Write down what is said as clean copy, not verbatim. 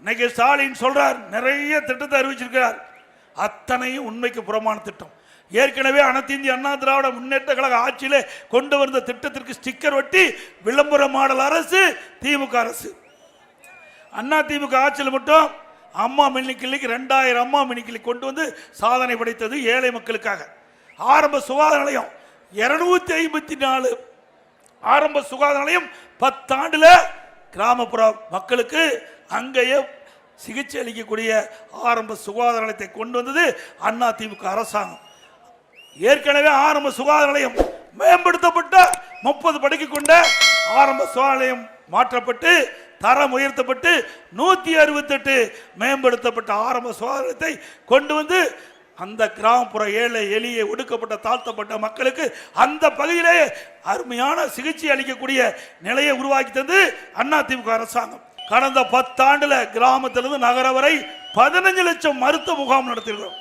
இன்னைக்கு ஸ்டாலின் சொல்றார், நிறைய திட்டத்தை அறிவிச்சிருக்கிறார். அத்தனையும் உண்மைக்கு புறமான திட்டம். ஏற்கனவே அனைத்து இந்திய அண்ணா திராவிட முன்னேற்ற கழக ஆட்சியிலே கொண்டு வந்த திட்டத்திற்கு ஸ்டிக்கர் ஒட்டி விளம்பர மாடல் அரசு திமுக அரசு. அண்ணா திமுக ஆட்சியில் மட்டும் அம்மா மினி கிளினிக் 2000 அம்மா மினி கிளினிக் கொண்டு வந்து சாதனை படைத்தது ஏழை மக்களுக்காக. ஆரம்ப சுகாதார நிலையம் 254 ஆரம்ப சுகாதார நிலையம் 10 ஆண்டுல கிராமப்புற மக்களுக்கு அங்கேயே சிகிச்சை அளிக்கக்கூடிய ஆரம்ப சுகாதார நிலையத்தை கொண்டு வந்தது அண்ணா திமுக அரசாங்கம். ஏற்கனவே ஆரம்ப சுகாதார நிலையம் மேம்படுத்தப்பட்ட 30 படுக்கை கொண்ட ஆரம்ப சுகாதார நிலையம் மாற்றப்பட்டு தரம் உயர்த்தப்பட்டு 168 மேம்படுத்தப்பட்ட ஆரம்ப சுகாதார நிலையத்தை கொண்டு வந்து அந்த கிராமப்புற ஏழை எளிய ஒடுக்கப்பட்ட தாழ்த்தப்பட்ட மக்களுக்கு அந்த பகுதியிலே அருமையான சிகிச்சை அளிக்கக்கூடிய நிலையை உருவாக்கி தந்து அண்ணா திமுக அரசாங்கம். கடந்த 10 ஆண்டுல கிராமத்திலிருந்து நகர வரை 15 லட்சம் மருத்துவ முகாம் நடத்தியிருக்கிறோம்.